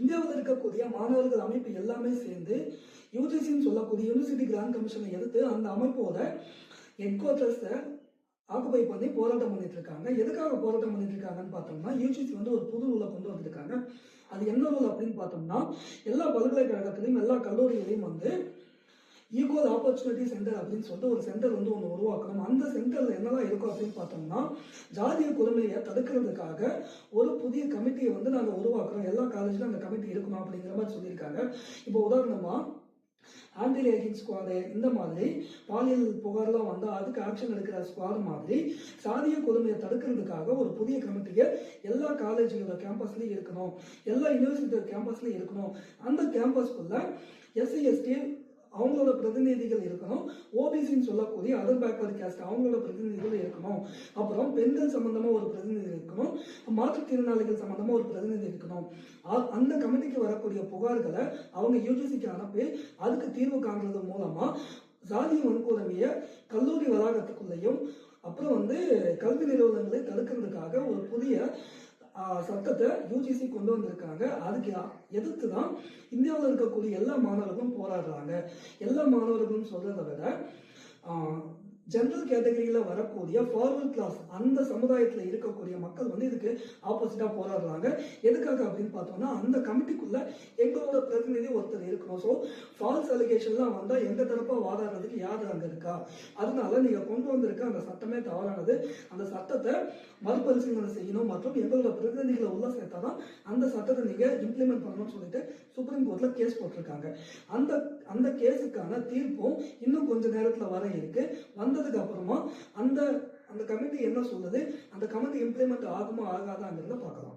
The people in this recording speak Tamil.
இந்தியாவில் இருக்கக்கூடிய மாணவர்கள் அமைப்பு எல்லாமே சேர்ந்து யூஜிசின்னு சொல்லக்கூடிய யூனிவர்சிட்டி கிராண்ட் கமிஷனை எதிர்த்து அந்த அமைப்போட ஹெட் குவார்டர்ஸை ஆக்குபை பண்ணி போராட்டம் பண்ணிட்டு இருக்காங்க. எதுக்காக போராட்டம் பண்ணிட்டு இருக்காங்கன்னு பார்த்தோம்னா, யூஜிசி வந்து ஒரு புது ரூலை கொண்டு வந்திருக்காங்க. அது என்ன ரூல் அப்படின்னு பார்த்தோம்னா, எல்லா பல்கலைக்கழகத்திலையும் எல்லா கல்லூரிகளையும் வந்து ஈக்குவல் ஆப்பர்ச்சுனிட்டி சென்டர் அப்படின்னு சொல்லிட்டு ஒரு சென்டர் வந்து ஒன்று உருவாக்கணும். அந்த சென்டர்ல என்னெல்லாம் இருக்கும் அப்படின்னு பார்த்தோம்னா, ஜாதிய கொடுமையை தடுக்கிறதுக்காக ஒரு புதிய கமிட்டியை வந்து நாங்கள் உருவாக்குறோம். எல்லா காலேஜ்லையும் அந்த கமிட்டி இருக்கணும் அப்படிங்கிற மாதிரி சொல்லியிருக்காங்க. இப்போ உதாரணமா ஆன்டி ரேகிங் ஸ்குவாடு, இந்த மாதிரி பாலியல் புகார்லாம் வந்தால் அதுக்கு ஆக்ஷன் எடுக்கிற ஸ்குவாட் மாதிரி சாதிய கொடுமையை தடுக்கிறதுக்காக ஒரு புதிய கமிட்டியை எல்லா காலேஜோட கேம்பஸ்லையும் இருக்கணும், எல்லா யூனிவர்சிட்டி கேம்பஸ்லையும் இருக்கணும். அந்த கேம்பஸ்குள்ள எஸ்சி எஸ்டி அவங்களோட பிரதிநிதிகள் இருக்கணும், ஓபிசின்னு சொல்லக்கூடிய அதர் பேக்வர்ட் கேஸ்ட் அவங்களோட பிரதிநிதிகள் இருக்கணும், அப்புறம் பெண்கள் சம்பந்தமா ஒரு பிரதிநிதி இருக்கணும், மாற்றுத்திறனாளிகள் சம்பந்தமா ஒரு பிரதிநிதி இருக்கணும். அந்த கமிட்டிக்கு வரக்கூடிய புகார்களை அவங்க யூஜிசிக்கு அனுப்பி அதுக்கு தீர்வு காண்றது மூலமா சாதிய வன்கொடுமையை கல்லூரி வளாகத்துக்குள்ளேயும் அப்புறம் வந்து கல்வி நிறுவனங்களை தடுக்கிறதுக்காக ஒரு புதிய சட்டத்தை யூஜிசி கொண்டு வந்திருக்காங்க. அதுக்கு எதிர்த்து தான் இந்தியாவில் இருக்கக்கூடிய எல்லா மாணவர்களும் போராடுறாங்க. எல்லா மாணவர்களும் சொல்றதை விட ஜெனரல் கேட்டகரியில் வரக்கூடிய ஃபார்வர்ட் கிளாஸ் அந்த சமுதாயத்தில் இருக்கக்கூடிய மக்கள் வந்து இதுக்கு ஆப்போசிட்டா போராடுறாங்க. எதுக்காக அப்படின்னு பார்த்தோம்னா, அந்த கமிட்டிக்குள்ள எங்களோட பிரதிநிதி ஒருத்தர் இருக்கணும். ஸோ ஃபால்ஸ் அலிகேஷன்லாம் வந்தால் எங்க தரப்பா வாதாடுறதுக்கு யார் அங்கே இருக்கா? அதனால நீங்க கொண்டு வந்திருக்க அந்த சட்டமே தவறானது. அந்த சட்டத்தை மறுபரிசீலனை செய்யணும் மற்றும் எங்களோட பிரதிநிதிகளை உள்ள சேர்த்தாதான் அந்த சட்டத்தை நீங்க இம்ப்ளிமெண்ட் பண்ணணும்னு சொல்லிட்டு சுப்ரீம் கோர்ட்ல கேஸ் போட்டிருக்காங்க. அந்த கேஸுக்கான தீர்ப்பும் இன்னும் கொஞ்ச நேரத்தில் வர இருக்கு. வந்ததுக்கு அப்புறமா அந்த கமிட்டி என்ன சொல்லுது, அந்த கமிட்டி இம்ப்ளிமெண்ட் ஆகுமா ஆகாதாங்கிறத பார்க்கலாம்.